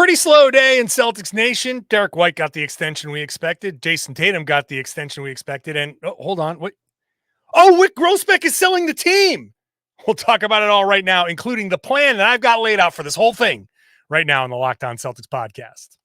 Pretty slow day in Celtics Nation. Derrick White got the extension we expected. Jayson Tatum got the extension we expected. And hold on. What? Oh, Wyc Grousbeck is selling the team. We'll talk about it all right now, including the plan that I've got laid out for this whole thing right now on the Locked On Celtics podcast.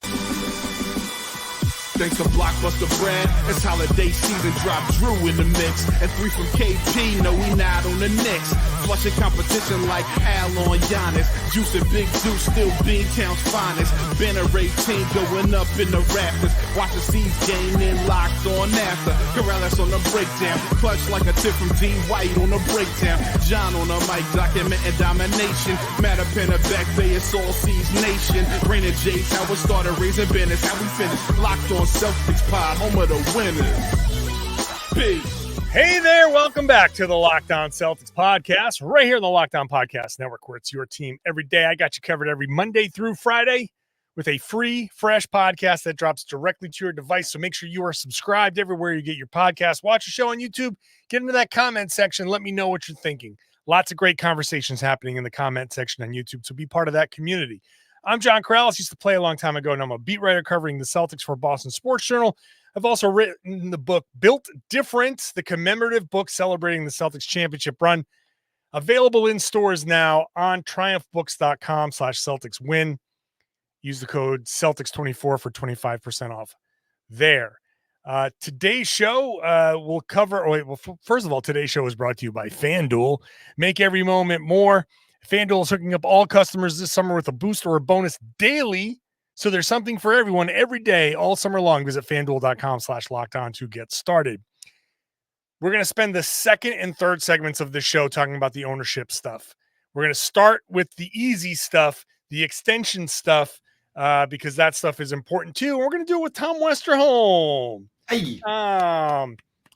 Thanks to Blockbuster brand, it's holiday season, drop Drew in the mix. And 3 from KP, no we not on the Knicks. Flushing competition like Al on Giannis. Juice and Big Deuce, still B-Town's finest. Banner 18 going up in the rafters. Watch the C's game in locked on NASA. Karalis on the breakdown, clutch like a tip from D. White on the breakdown. John on the mic, documenting domination. Matter pen a back bay, it's all C's nation. Rain and Jace, how it started, raising business, how we finish. Locked on Celtics pod, home of the winners. Peace. Hey there, welcome back to the Locked On Celtics podcast, right here on the Locked On Podcast Network, where it's your team every day. I got you covered every Monday through Friday with a free, fresh podcast that drops directly to your device. So make sure you are subscribed everywhere you get your podcast. Watch the show on YouTube. Get into that comment section. Let me know what you're thinking. Lots of great conversations happening in the comment section on YouTube, so be part of that community. I'm John Karalis, used to play a long time ago, and I'm a beat writer covering the Celtics for Boston Sports Journal. I've also written the book Built Different, the commemorative book celebrating the Celtics championship run, available in stores now on triumphbooks.com/CelticsWin. Use the code Celtics24 for 25% off there. Today's show will cover, first of all, today's show is brought to you by FanDuel. Make every moment more. FanDuel is hooking up all customers this summer with a boost or a bonus daily. So there's something for everyone every day, all summer long. Visit FanDuel.com/lockedon to get started. We're going to spend the second and third segments of this show talking about the ownership stuff. We're going to start with the easy stuff, the extension stuff, because that stuff is important too. And we're going to do it with Tom Westerholm,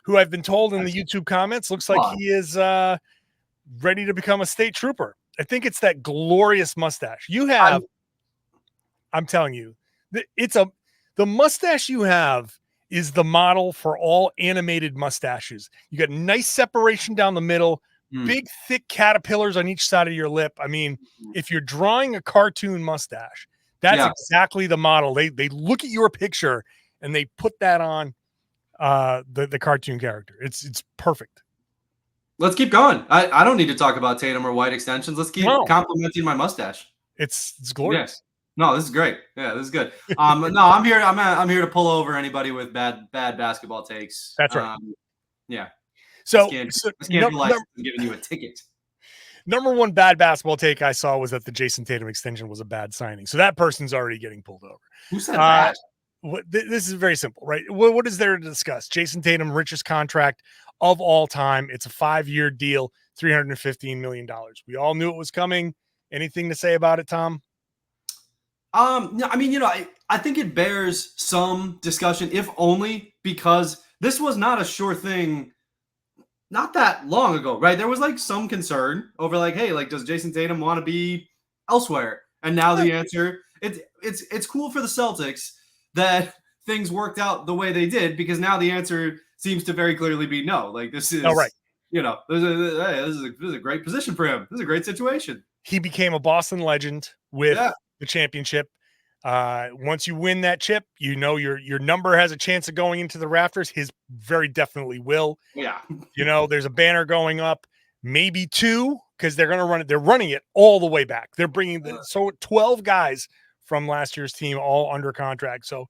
who I've been told in the YouTube comments looks like he is ready to become a state trooper. I think it's that glorious mustache you have. I'm telling you, the mustache you have is the model for all animated mustaches. You got nice separation down the middle, big, thick caterpillars on each side of your lip. I mean, if you're drawing a cartoon mustache, that's exactly the model. They look at your picture and they put that on the cartoon character. It's perfect. Let's keep going. I don't need to talk about Tatum or White extensions. Let's keep complimenting my mustache. It's glorious. Yes. No, this is great. Yeah, this is good. No, I'm here. I'm here to pull over anybody with bad basketball takes. That's right. Yeah. So, this can't be like giving you a ticket. Number one bad basketball take I saw was that the Jayson Tatum extension was a bad signing. So that person's already getting pulled over. Who said that? This is very simple, right? What is there to discuss? Jayson Tatum, richest contract of all time. It's a 5-year deal, $315 million. We all knew it was coming. Anything to say about it, Tom? No, I mean, I think it bears some discussion, if only because this was not a sure thing not that long ago, right? There was like some concern over like, hey, like, does Jayson Tatum want to be elsewhere? And now the answer, it's cool for the Celtics that things worked out the way they did, because now the answer seems to very clearly be no. Like, this is, this is a great position for him. This is a great situation. He became a Boston legend with the championship. Once you win that chip, your number has a chance of going into the rafters. His very definitely will. Yeah. There's a banner going up, maybe 2, because they're going to run it. They're running it all the way back. They're bringing 12 guys from last year's team all under contract. So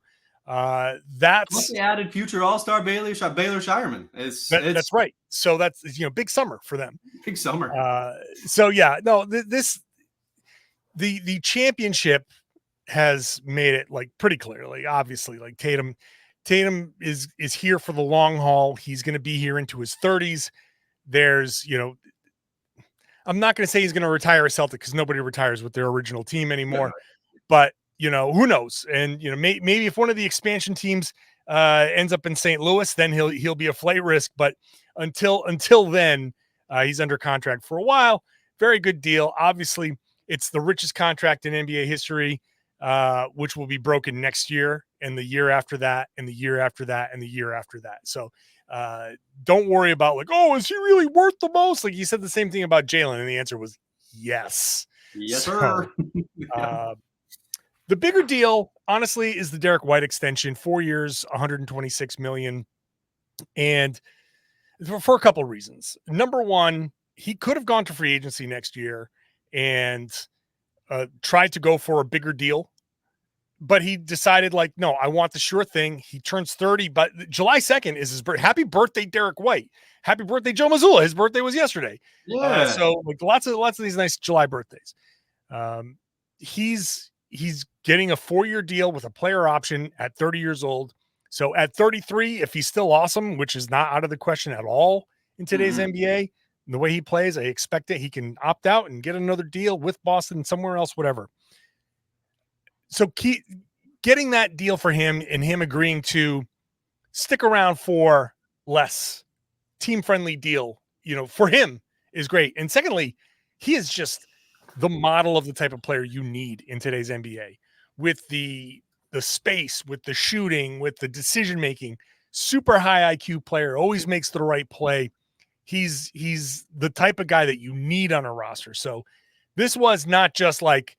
that's they added future All-Star Baylor Shireman. That's right. So that's big summer for them. Big summer. The championship has made it like pretty clearly, obviously, like Tatum is here for the long haul. He's going to be here into his 30s. There's, I'm not going to say he's going to retire a Celtic, because nobody retires with their original team anymore, but who knows? And, maybe if one of the expansion teams ends up in St. Louis, then he'll be a flight risk. But until then, he's under contract for a while. Very good deal. Obviously, it's the richest contract in NBA history, which will be broken next year, and the year after that, and the year after that, and the year after that. So don't worry about like, oh, is he really worth the most? Like, you said the same thing about Jaylen, and the answer was yes. Yes, sir. The bigger deal, honestly, is the Derrick White extension, 4 years, $126 million. And for a couple of reasons. Number one, he could have gone to free agency next year and tried to go for a bigger deal, but he decided, like, no, I want the sure thing. He turns 30, but July 2nd is his birthday. Happy birthday, Derrick White. Happy birthday, Joe Mazzulla. His birthday was yesterday. Yeah. So like lots of these nice July birthdays. He's getting a 4-year deal with a player option at 30 years old. So at 33, if he's still awesome, which is not out of the question at all in today's NBA, the way he plays, I expect that he can opt out and get another deal with Boston somewhere else, whatever. So getting that deal for him and him agreeing to stick around for less team-friendly deal, for him is great. And secondly, he is just the model of the type of player you need in today's NBA, with the space, with the shooting, with the decision-making. Super high IQ player, always makes the right play. He's the type of guy that you need on a roster. So this was not just like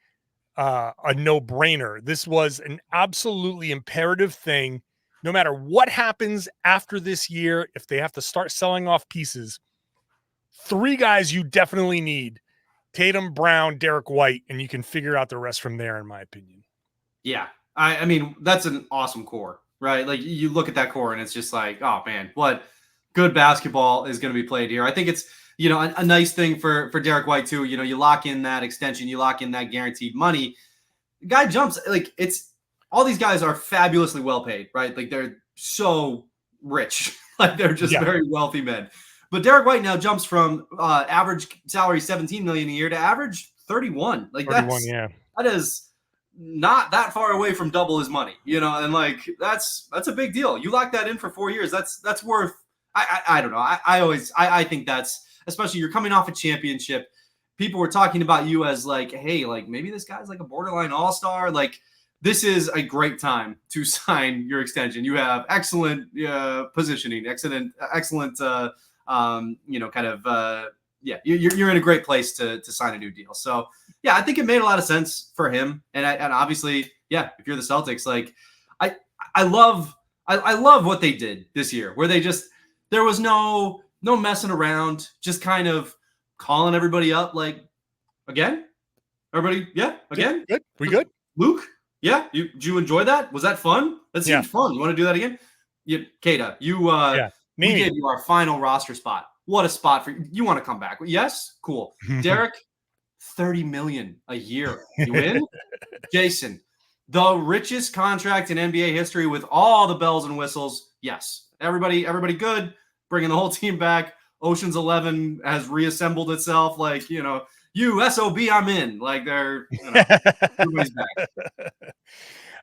a no-brainer. This was an absolutely imperative thing. No matter what happens after this year, if they have to start selling off pieces, 3 guys you definitely need: Tatum, Brown, Derrick White, and you can figure out the rest from there, in my opinion. Yeah. I mean, that's an awesome core, right? Like, you look at that core and it's just like, oh man, what good basketball is going to be played here. I think it's, a nice thing for Derrick White too. You lock in that extension, you lock in that guaranteed money. The guy jumps, like, it's all these guys are fabulously well paid, right? Like, they're so rich, like they're just very wealthy men. But Derrick White now jumps from average salary $17 million a year to average 31. Like 31, that is not that far away from double his money, and like that's a big deal. You lock that in for 4 years. That's worth. I don't know. I think that's, especially you're coming off a championship. People were talking about you as like, hey, like maybe this guy's like a borderline all-star. Like, this is a great time to sign your extension. You have excellent positioning, excellent you're in a great place to sign a new deal. So yeah, I think it made a lot of sense for him. And obviously, yeah, if you're the Celtics, like I love what they did this year, where there was no messing around, just kind of calling everybody up, like, again, everybody, yeah, again, good. We good, Luke? Yeah, did you enjoy that? Was that fun? That seemed fun. You want to do that again? Kata, we gave you our final roster spot. What a spot for you. You want to come back? Yes? Cool. Derrick, $30 million a year. You in? Jayson, the richest contract in NBA history with all the bells and whistles. Yes. Everybody good. Bringing the whole team back. Ocean's 11 has reassembled itself. Like, you SOB, I'm in. Like, they're, everybody's back.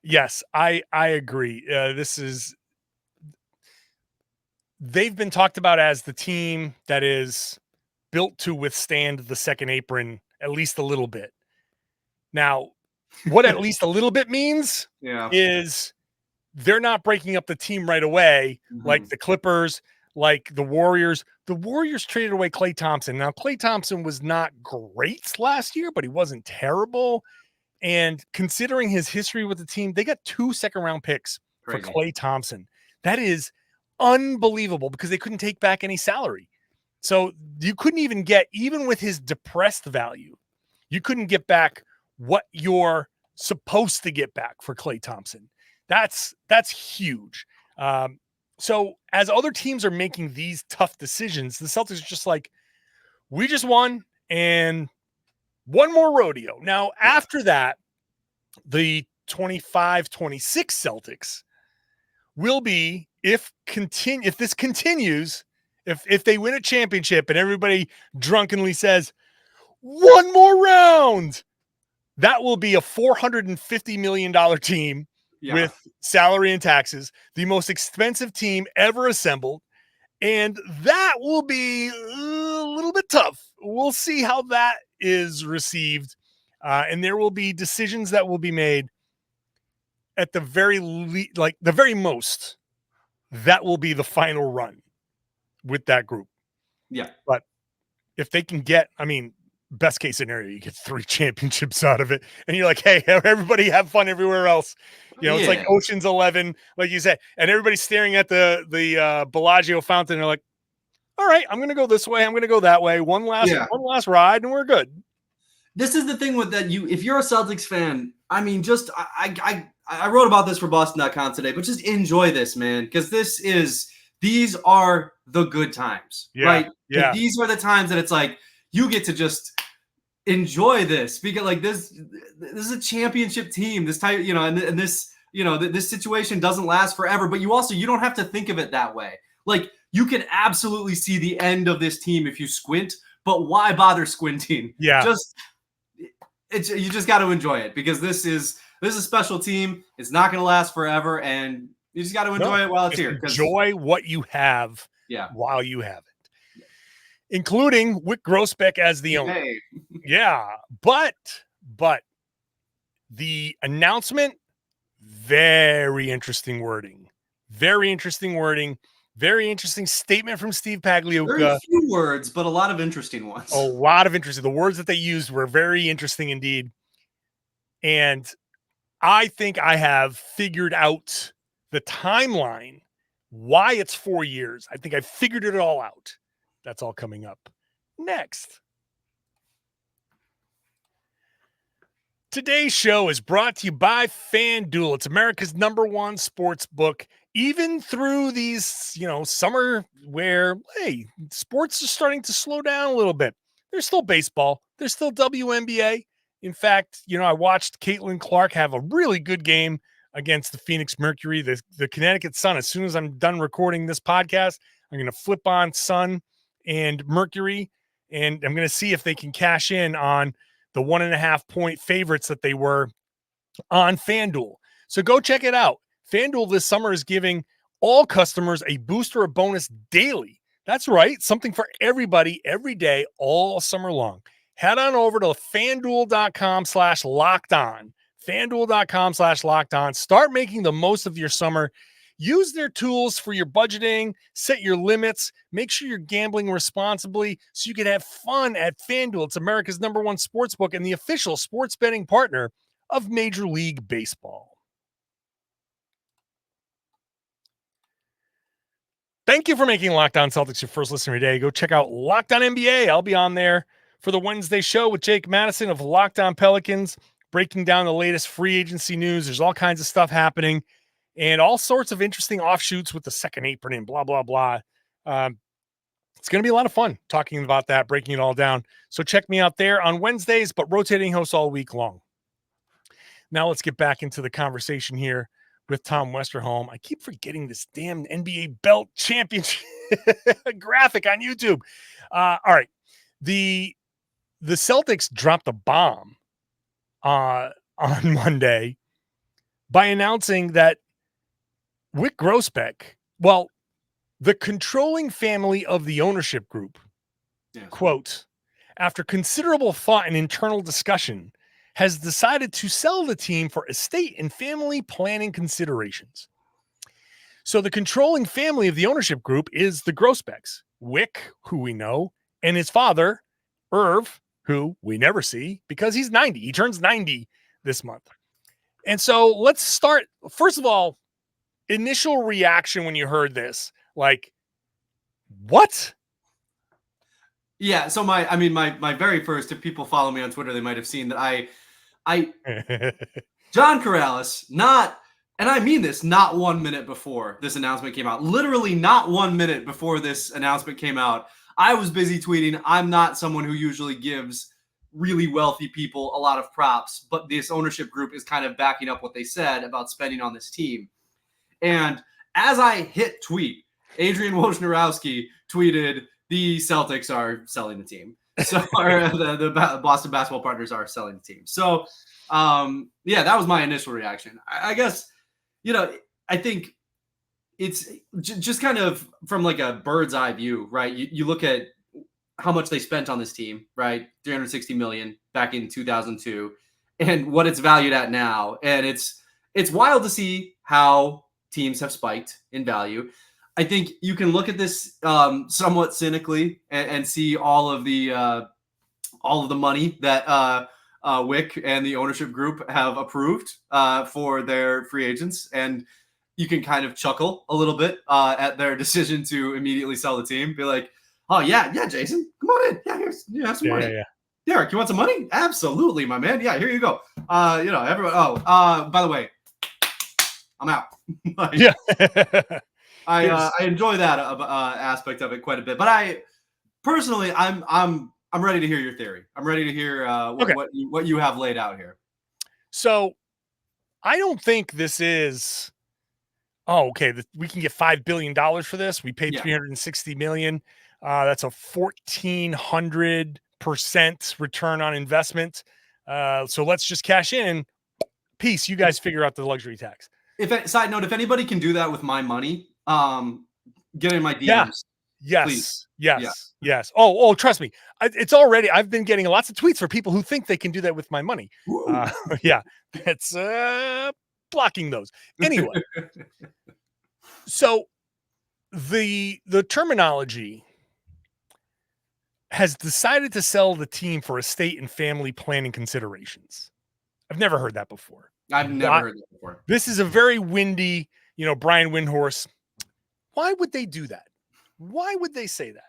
Yes, I agree. They've been talked about as the team that is built to withstand the second apron at least a little bit. Now, what at least a little bit means is they're not breaking up the team right away, like the Clippers, like the Warriors. The Warriors traded away Klay Thompson. Now, Klay Thompson was not great last year, but he wasn't terrible. And considering his history with the team, they got 2 second-round picks for Klay Thompson. That is unbelievable, because they couldn't take back any salary. So you couldn't even with his depressed value, you couldn't get back what you're supposed to get back for Klay Thompson. That's huge. So as other teams are making these tough decisions, the Celtics are just like, we just won, and one more rodeo. Now, after that, the 25-26 Celtics will be, if this continues, if they win a championship and everybody drunkenly says, one more round, that will be a $450 million team with salary and taxes, the most expensive team ever assembled. And that will be a little bit tough. We'll see how that is received. And there will be decisions that will be made at the very the very most. That will be the final run with that group. Yeah. But if they can get, best case scenario, you get 3 championships out of it, and you're like, hey, everybody have fun everywhere else. It's like Ocean's 11, like you said, and everybody's staring at the Bellagio fountain. They're like, all right, I'm going to go this way. I'm going to go that way. One last ride, and we're good. This is the thing with that. If you're a Celtics fan, I mean, just I wrote about this for Boston.com today, but just enjoy this, man, because these are the good times, right? Yeah. These are the times that it's like you get to just enjoy this because like this is a championship team. This type, and this, this situation doesn't last forever, but you don't have to think of it that way. Like you can absolutely see the end of this team if you squint, but why bother squinting? Yeah. You just got to enjoy it because this is a special team. It's not going to last forever, and you just got to enjoy it while it's here. Enjoy what you have while you have it, including Wyc Grousbeck as the owner. Hey. Yeah, but the announcement, very interesting wording. Very interesting statement from Steve Pagliuca. Very few words, but a lot of interesting ones. A lot of interesting. The words that they used were very interesting indeed. And I think I have figured out the timeline, why it's 4 years. I think I figured it all out. That's all coming up next. Today's show is brought to you by FanDuel. It's America's #1 sports book. Even through these, summer where, hey, sports are starting to slow down a little bit. There's still baseball. There's still WNBA. In fact, I watched Caitlin Clark have a really good game against the Phoenix Mercury, the Connecticut Sun. As soon as I'm done recording this podcast, I'm going to flip on Sun and Mercury, and I'm going to see if they can cash in on the 1.5 point favorites that they were on FanDuel. So go check it out. FanDuel this summer is giving all customers a boost or a bonus daily. That's right. Something for everybody every day, all summer long. Head on over to FanDuel.com/lockedon. FanDuel.com/lockedon. Start making the most of your summer. Use their tools for your budgeting, set your limits, make sure you're gambling responsibly so you can have fun at FanDuel. It's America's #1 sportsbook and the official sports betting partner of Major League Baseball. Thank you for making Locked On Celtics your first listen today. Go check out Locked On NBA. I'll be on there for the Wednesday show with Jake Madison of Locked On Pelicans, breaking down the latest free agency news. There's all kinds of stuff happening and all sorts of interesting offshoots with the second apron and blah, blah, blah. It's going to be a lot of fun talking about that, breaking it all down. So check me out there on Wednesdays, but rotating hosts all week long. Now let's get back into the conversation here with Tom Westerholm. I keep forgetting this damn NBA belt championship graphic on YouTube. All right. The Celtics dropped a bomb on Monday by announcing that Wyc Grousbeck, the controlling family of the ownership group, quote, after considerable thought and internal discussion, has decided to sell the team for estate and family planning considerations. So the controlling family of the ownership group is the Grousbecks, Wyc, who we know, and his father, Irv, who we never see because he's 90. He turns 90 this month. And so let's start. First of all, initial reaction when you heard this, like, what? Yeah. So my very first, if people follow me on Twitter, they might have seen that I John Karalis, and I mean this, not 1 minute before this announcement came out, literally not 1 minute before this announcement came out, I was busy tweeting. I'm not someone who usually gives really wealthy people a lot of props, but this ownership group is kind of backing up what they said about spending on this team. And as I hit tweet, Adrian Wojnarowski tweeted, the Celtics are selling the team. So the Boston basketball partners are selling the team. So, that was my initial reaction. I guess, I think it's just kind of from like a bird's eye view, right? You look at how much they spent on this team, right? $360 million back in 2002 and what it's valued at now. And it's wild to see how teams have spiked in value. I think you can look at this somewhat cynically and see all of the all of the money that Wyc and the ownership group have approved for their free agents, and you can kind of chuckle a little bit at their decision to immediately sell the team. Be like, oh yeah, Jayson, come on in. Yeah, here's some money. Yeah. Derrick, you want some money? Absolutely, my man. Yeah, here you go. Everyone. By the way, I'm out. Yeah. I enjoy that aspect of it quite a bit, but I personally, I'm ready to hear your theory. I'm ready to hear what you have laid out here. So, I don't think this is. Oh, okay. We can get $5 billion for this. We paid $360 million. That's a 1,400% return on investment. So let's just cash in. Peace. You guys figure out the luxury tax. Side note, if anybody can do that with my money, get in my DMs. Yeah. Please. Yes. Oh, trust me. It's already, I've been getting lots of tweets for people who think they can do that with my money. Yeah. It's blocking those. Anyway. So the terminology has decided to sell the team for estate and family planning considerations. I've never heard that before. I've never heard that before. This is a very windy, Brian Windhorst. Why would they do that? Why would they say that?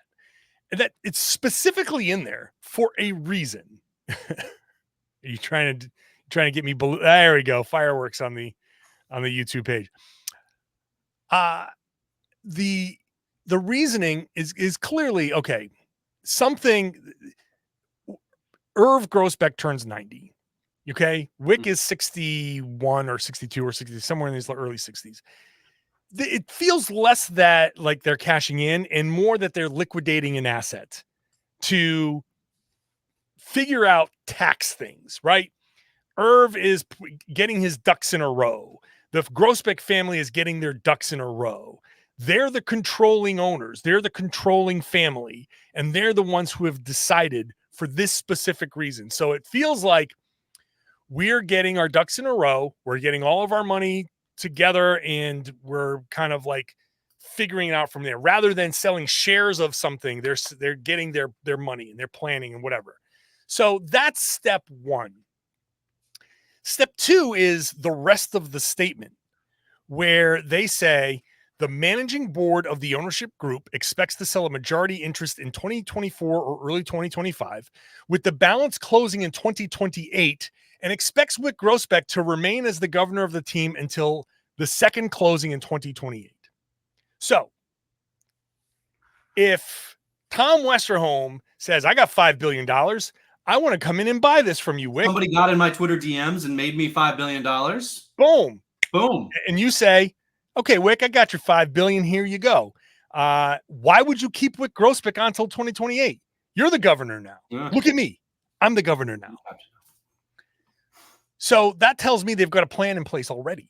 And that it's specifically in there for a reason. Are you trying to get me? There we go. Fireworks on the YouTube page. The reasoning is clearly okay. Something. Wyc Grousbeck turns 90. Okay, Wyc is 61 or 62 or 60, somewhere in these early 60s. It feels less that like they're cashing in and more that they're liquidating an asset to figure out tax things, right? Irv is getting his ducks in a row. The Grousbeck family is getting their ducks in a row. They're the controlling owners. They're the controlling family, and they're the ones who have decided for this specific reason. So it feels like we're getting our ducks in a row. We're getting all of our money together, and we're kind of like figuring it out from there. Rather than selling shares of something, they're getting their money and they're planning and whatever. So that's step one. Step two is the rest of the statement, where they say the managing board of the ownership group expects to sell a majority interest in 2024 or early 2025, with the balance closing in 2028, and expects Wyc Grousbeck to remain as the governor of the team until the second closing in 2028. So if Tom Westerholm says, I got $5 billion, I want to come in and buy this from you, Wyc. Somebody got in my Twitter DMs and made me $5 billion. Boom. Boom. And you say, okay, Wyc, I got your $5 billion. Here you go. Why would you keep Wyc Grousbeck until 2028? You're the governor now. Yeah. Look at me. I'm the governor now. So that tells me they've got a plan in place already,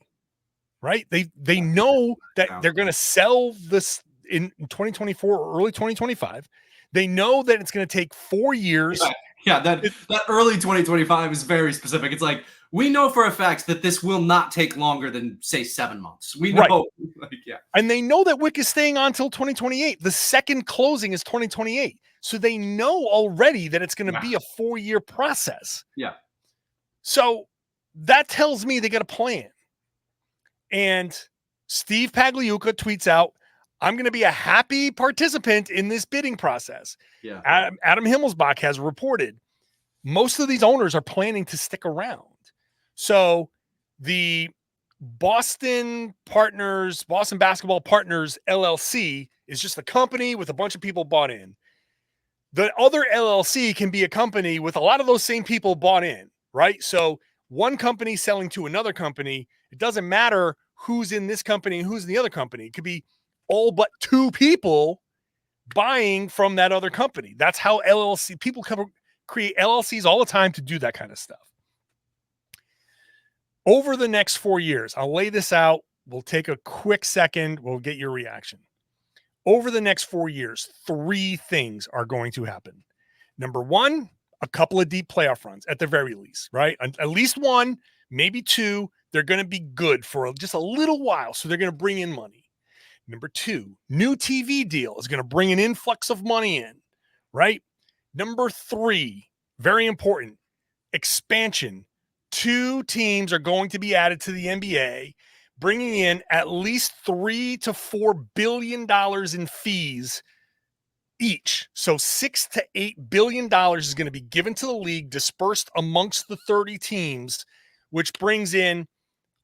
right? They know that they're going to sell this in 2024 or early 2025. They know that it's going to take 4 years. Yeah, that early 2025 is very specific. It's like, we know for a fact that this will not take longer than, say, 7 months. We know. Right. And they know that Wyc is staying on until 2028. The second closing is 2028. So they know already that it's going to be a 4-year process. Yeah. So that tells me they got a plan. And Steve Pagliuca tweets out, I'm going to be a happy participant in this bidding process. Yeah. Adam Himmelsbach has reported most of these owners are planning to stick around. So the Boston Basketball Partners LLC is just a company with a bunch of people bought in. The other LLC can be a company with a lot of those same people bought in, right? So one company selling to another company, it doesn't matter who's in this company and who's in the other company. It could be all but 2 people buying from that other company. That's how people create LLCs all the time to do that kind of stuff. Over the next 4 years, I'll lay this out. We'll take a quick second. We'll get your reaction. Over the next 4 years, 3 things are going to happen. Number one, a couple of deep playoff runs at the very least, right? At least 1, maybe 2. They're going to be good for just a little while. So they're going to bring in money. Number 2, new TV deal is going to bring an influx of money in, right? Number 3, very important, expansion. 2 teams are going to be added to the NBA, bringing in at least $3 to $4 billion in fees each. So $6 to $8 billion is going to be given to the league, dispersed amongst the 30 teams, which brings in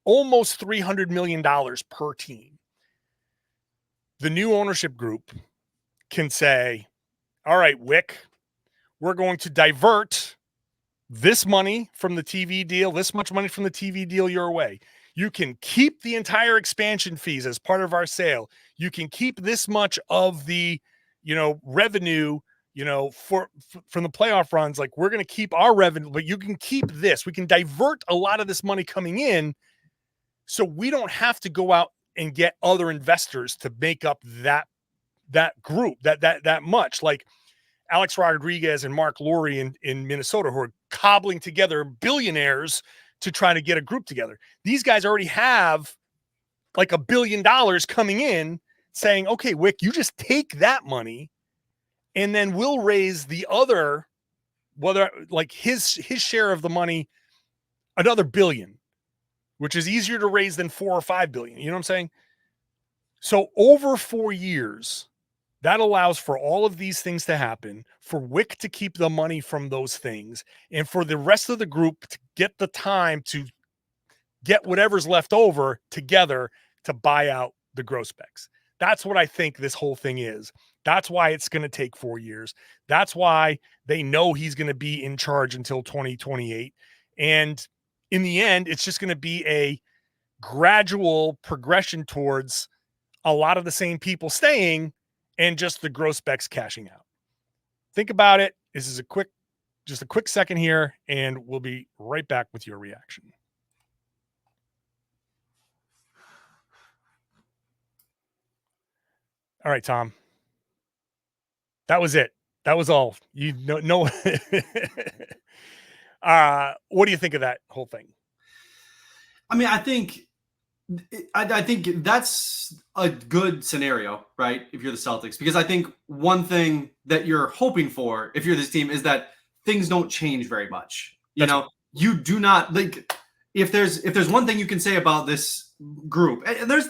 almost $300 million per team. The new ownership group can say, all right, Wyc, we're going to divert this money from the TV deal, this much money from the TV deal your way. You can keep the entire expansion fees as part of our sale. You can keep this much of the, revenue, from the playoff runs. Like, we're going to keep our revenue, but you can keep this. We can divert a lot of this money coming in, so we don't have to go out and get other investors to make up that group, that much. Like Alex Rodriguez and Mark Lowry in Minnesota, who are cobbling together billionaires to try to get a group together. These guys already have like $1 billion coming in, saying, okay, Wyc, you just take that money and then we'll raise the other, whether like his share of the money, another $1 billion, which is easier to raise than $4 or $5 billion. You know what I'm saying? So over 4 years, that allows for all of these things to happen, for Wyc to keep the money from those things, and for the rest of the group to get the time to get whatever's left over together to buy out the Grousbecks. That's what I think this whole thing is. That's why it's going to take 4 years. That's why they know he's going to be in charge until 2028. And in the end, it's just going to be a gradual progression towards a lot of the same people staying and just the Grousbecks cashing out. Think about it. This is just a quick second here, and we'll be right back with your reaction. All right, Tom. That was it. That was all. You know. What do you think of that whole thing? I mean, I think that's a good scenario, right? If you're the Celtics, because I think one thing that you're hoping for, if you're this team, is that things don't change very much. You do not like, if there's one thing you can say about this group, and there's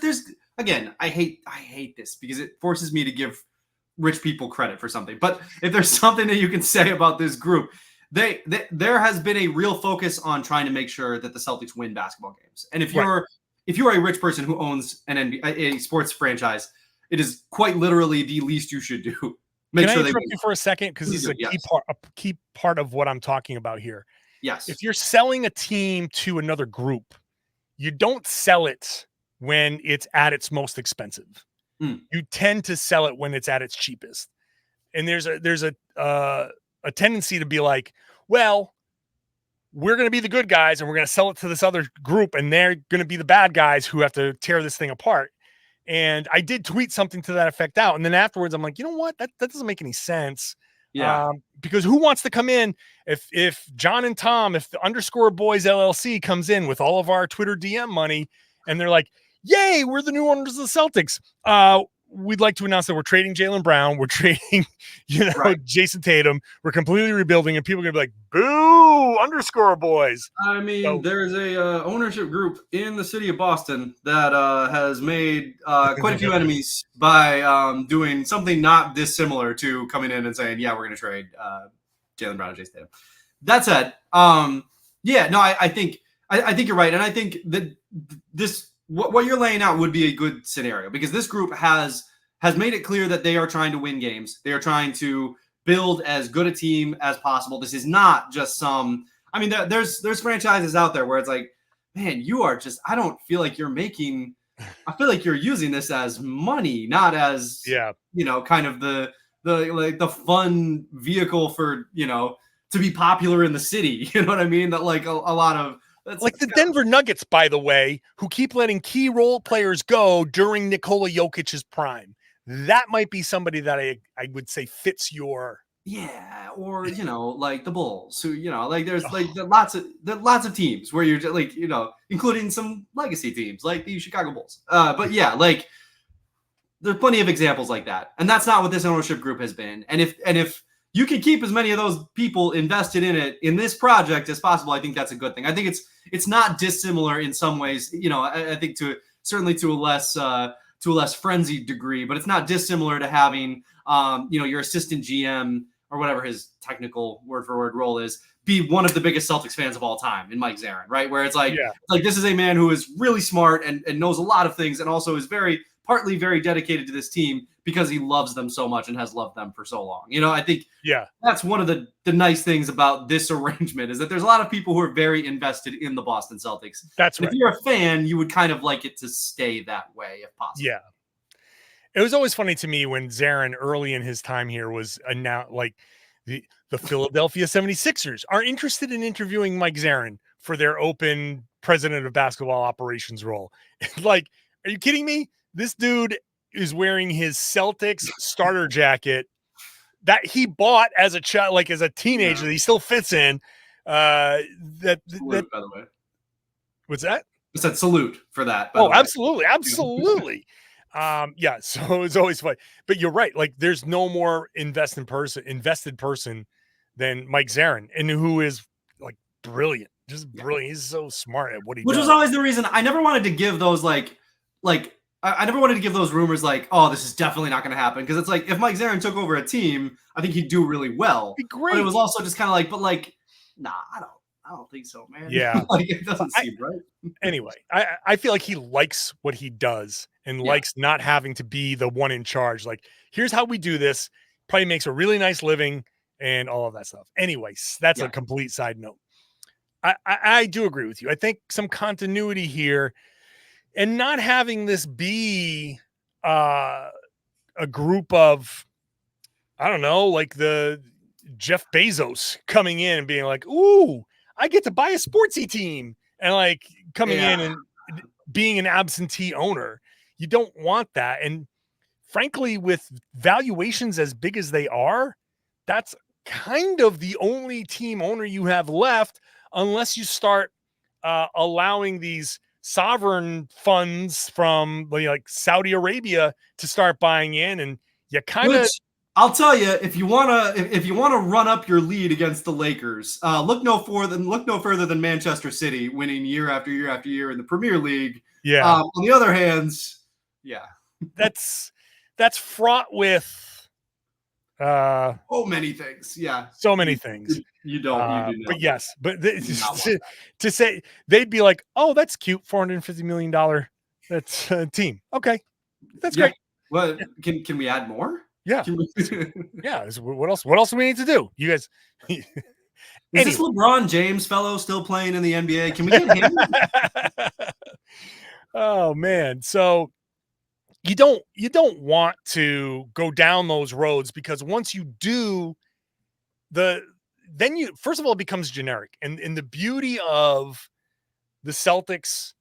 again, I hate this because it forces me to give rich people credit for something. But if there's something that you can say about this group, there has been a real focus on trying to make sure that the Celtics win basketball games. And if you're a rich person who owns a sports franchise, it is quite literally the least you should do. Can I interrupt you for a second? Because this is a key part of what I'm talking about here. Yes. If you're selling a team to another group, you don't sell it when it's at its most expensive. You tend to sell it when it's at its cheapest. And there's a tendency to be like, well, we're going to be the good guys and we're going to sell it to this other group, and they're going to be the bad guys who have to tear this thing apart. And I did tweet something to that effect out. And then afterwards, I'm like, you know what? That doesn't make any sense. Yeah. Because who wants to come in if John and Tom, if the Underscore Boys LLC comes in with all of our Twitter DM money and they're like, yay, we're the new owners of the Celtics. We'd like to announce that we're trading Jaylen Brown. We're trading, Jayson Tatum. We're completely rebuilding, and people are going to be like, boo, Underscore Boys. I mean, there's a ownership group in the city of Boston that has made quite a few enemies by doing something not dissimilar to coming in and saying, yeah, we're going to trade Jaylen Brown and Jayson Tatum. That said, I think you're right. And I think that what you're laying out would be a good scenario, because this group has made it clear that they are trying to win games. They are trying to build as good a team as possible. This is not just there's franchises out there where it's like, man, you are just, I don't feel like you're making, I feel like you're using this as money, not as, kind of the fun vehicle for, to be popular in the city. You know what I mean? That like a lot of, like the Denver Nuggets, by the way, who keep letting key role players go during Nikola Jokic's prime. That might be somebody that I would say fits your. Yeah, or like the Bulls, who like there's like lots of teams where you're just like including some legacy teams like the Chicago Bulls. But yeah, like there's plenty of examples like that, and that's not what this ownership group has been. And if you can keep as many of those people invested in it in this project as possible. I think that's a good thing. I think it's not dissimilar in some ways. I think certainly to a less frenzied degree, but it's not dissimilar to having your assistant GM or whatever his technical word for word role is, be one of the biggest Celtics fans of all time in Mike Zarin, right? Where it's like this is a man who is really smart and knows a lot of things, and also is partly very dedicated to this team because he loves them so much and has loved them for so long. I think that's one of the nice things about this arrangement, is that there's a lot of people who are very invested in the Boston Celtics. That's right. If you're a fan, you would kind of like it to stay that way if possible. Yeah. It was always funny to me when Zarin early in his time here was announced, like the Philadelphia 76ers are interested in interviewing Mike Zarin for their open president of basketball operations role. Like, are you kidding me? This dude is wearing his Celtics starter jacket that he bought as a child, like as a teenager, that he still fits in. Salute, by the way. What's that? I said salute for that. Oh, absolutely. Absolutely. So it's always fun, but you're right. Like, there's no more invested person than Mike Zarin, and who is like brilliant, just brilliant. He's so smart at what he does. Which was always the reason I never wanted to give those I never wanted to give those rumors like, oh, this is definitely not going to happen. Because it's like, if Mike Zarin took over a team, I think he'd do really well. Be great. But it was also just kind of like, nah, I don't think so, man. Yeah. It doesn't seem right. Anyway, I feel like he likes what he does and likes not having to be the one in charge. Like, here's how we do this. Probably makes a really nice living and all of that stuff. Anyways, that's a complete side note. I do agree with you. I think some continuity here, and not having this be a group of, I don't know, like the Jeff Bezos coming in and being like, ooh, I get to buy a sportsy team, and like coming in and being an absentee owner. You don't want that. And frankly, with valuations as big as they are, that's kind of the only team owner you have left, unless you start allowing these sovereign funds from like Saudi Arabia to start buying in. And you kind of, I'll tell you, if you want to run up your lead against the Lakers, look no further than Manchester City winning year after year after year in the Premier League. Yeah. On the other hand, that's fraught with many things. Yeah. So many things. You don't. But yes, but to say they'd be like, oh, that's cute, $450 million. That's a team. Okay, that's great. Well, can we add more? Yeah. What else? What else do we need to do? You guys. Is this LeBron James fellow still playing in the NBA? Can we get him? Oh man, so you don't want to go down those roads, because once you do, then first of all, it becomes generic. And the beauty of the Celtics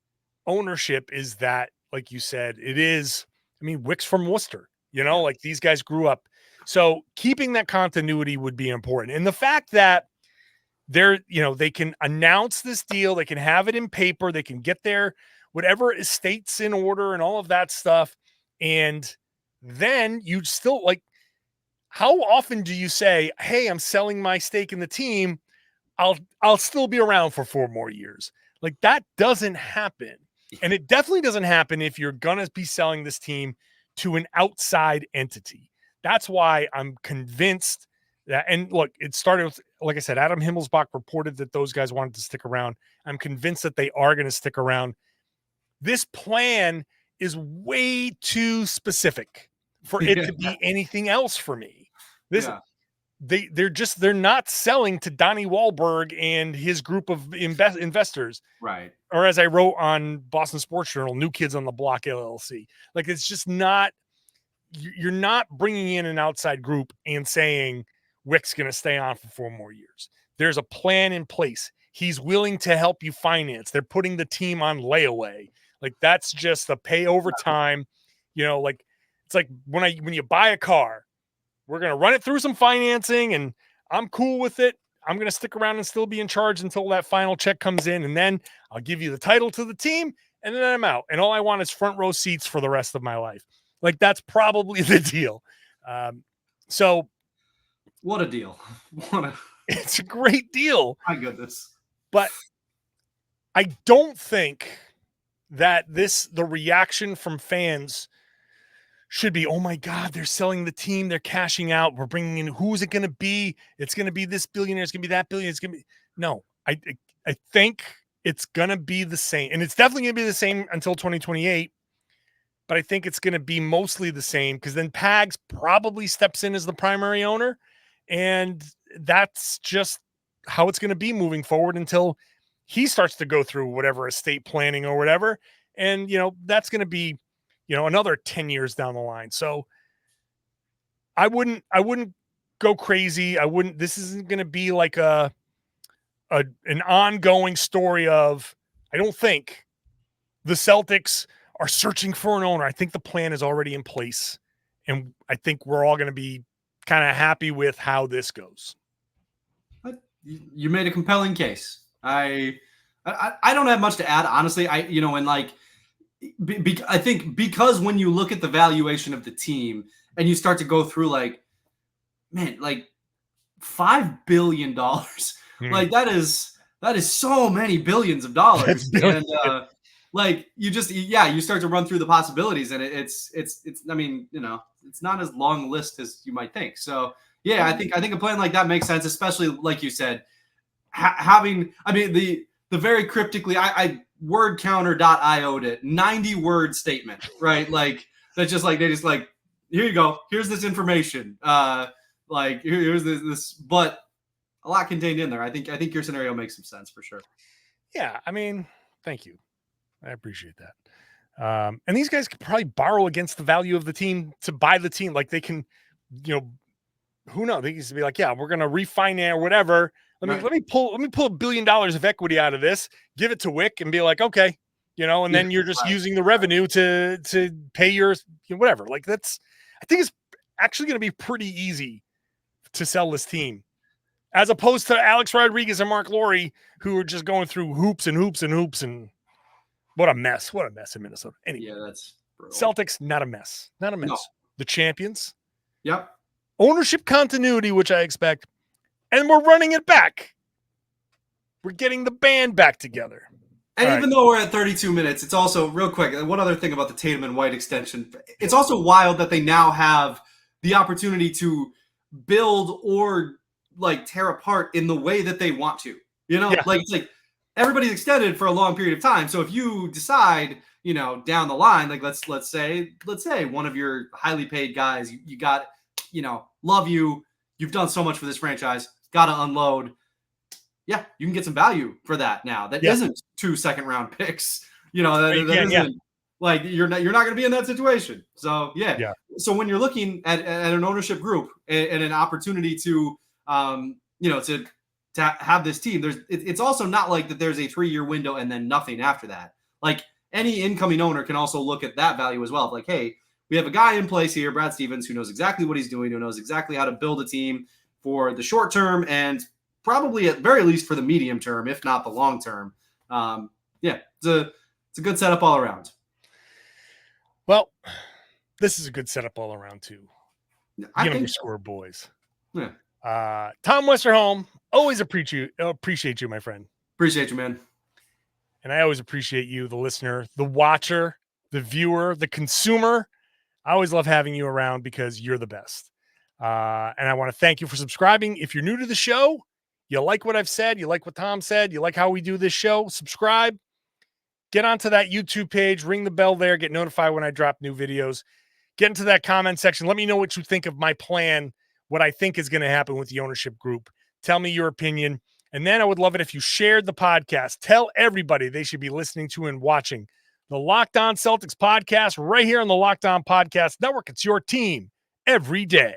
ownership is that, like you said, it is, Wyc's from Worcester, like these guys grew up. So keeping that continuity would be important. And the fact that they can announce this deal, they can have it in paper, they can get their whatever estates in order and all of that stuff. And then you still, like, how often do you say, hey, I'm selling my stake in the team, I'll still be around for 4 more years? Like, that doesn't happen. And it definitely doesn't happen if you're going to be selling this team to an outside entity. That's why I'm convinced that, and look, it started with, like I said, Adam Himmelsbach reported that those guys wanted to stick around. I'm convinced that they are going to stick around. This plan is way too specific for it to be anything else for me. They're not selling to Donnie Wahlberg and his group of investors, right? Or, as I wrote on Boston Sports Journal, New Kids on the Block LLC. Like, it's just not. You're not bringing in an outside group and saying Wyc's going to stay on for 4 more years. There's a plan in place. He's willing to help you finance. They're putting the team on layaway. Like, that's just a pay over time. Like, it's like when you buy a car, we're going to run it through some financing and I'm cool with it. I'm going to stick around and still be in charge until that final check comes in. And then I'll give you the title to the team and then I'm out. And all I want is front row seats for the rest of my life. Like, that's probably the deal. So What a deal. It's a great deal. My goodness. But I don't think that the reaction from fans should be, oh my God, they're selling the team, they're cashing out, we're bringing in, who's it going to be? It's going to be this billionaire, it's going to be that billionaire, it's going to be, no, I think it's going to be the same, and it's definitely going to be the same until 2028, but I think it's going to be mostly the same, because then Pags probably steps in as the primary owner, and that's just how it's going to be moving forward until he starts to go through whatever estate planning or whatever. And, that's going to be, another 10 years down the line. So I wouldn't go crazy. This isn't going to be like an ongoing story of, I don't think the Celtics are searching for an owner. I think the plan is already in place. And I think we're all going to be kind of happy with how this goes. You made a compelling case. I don't have much to add, honestly. I think because when you look at the valuation of the team and you start to go through like $5 billion, that is so many billions of dollars. And you start to run through the possibilities, and it's I mean, it's not as long a list as you might think. So yeah, I think a plan like that makes sense, especially like you said, having, I mean, the very cryptically, I word counter.io'd it 90-word statement, right? Like that's just like, they just like, here you go, here's this information, here's this, but a lot contained in there. I think your scenario makes some sense for sure. Yeah, I mean, thank you, I appreciate that. And these guys could probably borrow against the value of the team to buy the team. Like they can, who knows? They used to be like, yeah, we're gonna refinance or whatever. Let me pull $1 billion of equity out of this, give it to Wyc, and be like, okay, and then you're just using the revenue to pay your whatever. Like I think it's actually going to be pretty easy to sell this team, as opposed to Alex Rodriguez and Mark Lowry, who are just going through hoops and hoops and hoops, and what a mess in Minnesota. Anyway, yeah, that's brutal. Celtics, not a mess. No. The champions. Yep. Ownership continuity, which I expect. And we're running it back. We're getting the band back together. And even though we're at 32 minutes, it's also, real quick, one other thing about the Tatum and White extension. It's also wild that they now have the opportunity to build or tear apart in the way that they want to. It's like everybody's extended for a long period of time. So if you decide, down the line, like let's say one of your highly paid guys, you got, love you, you've done so much for this franchise, got to unload. Yeah, you can get some value for that now. That isn't 2 second-round picks. Like you're not going to be in that situation. So yeah. So when you're looking at an ownership group and an opportunity to to have this team, it's also not like that there's a 3-year window and then nothing after that. Like any incoming owner can also look at that value as well. Like, hey, we have a guy in place here, Brad Stevens, who knows exactly what he's doing, who knows exactly how to build a team for the short term and probably at very least for the medium term, if not the long term. It's a good setup all around. Well, this is a good setup all around too. I think score boys. Yeah. Tom Westerholm, always appreciate you, my friend. Appreciate you, man. And I always appreciate you, the listener, the watcher, the viewer, the consumer. I always love having you around because you're the best. And I want to thank you for subscribing. If you're new to the show, you like what I've said, you like what Tom said, you like how we do this show, subscribe, get onto that YouTube page, ring the bell there, get notified when I drop new videos, get into that comment section. Let me know what you think of my plan, what I think is going to happen with the ownership group. Tell me your opinion. And then I would love it if you shared the podcast. Tell everybody they should be listening to and watching the Locked On Celtics podcast right here on the Locked On Podcast Network. It's your team every day.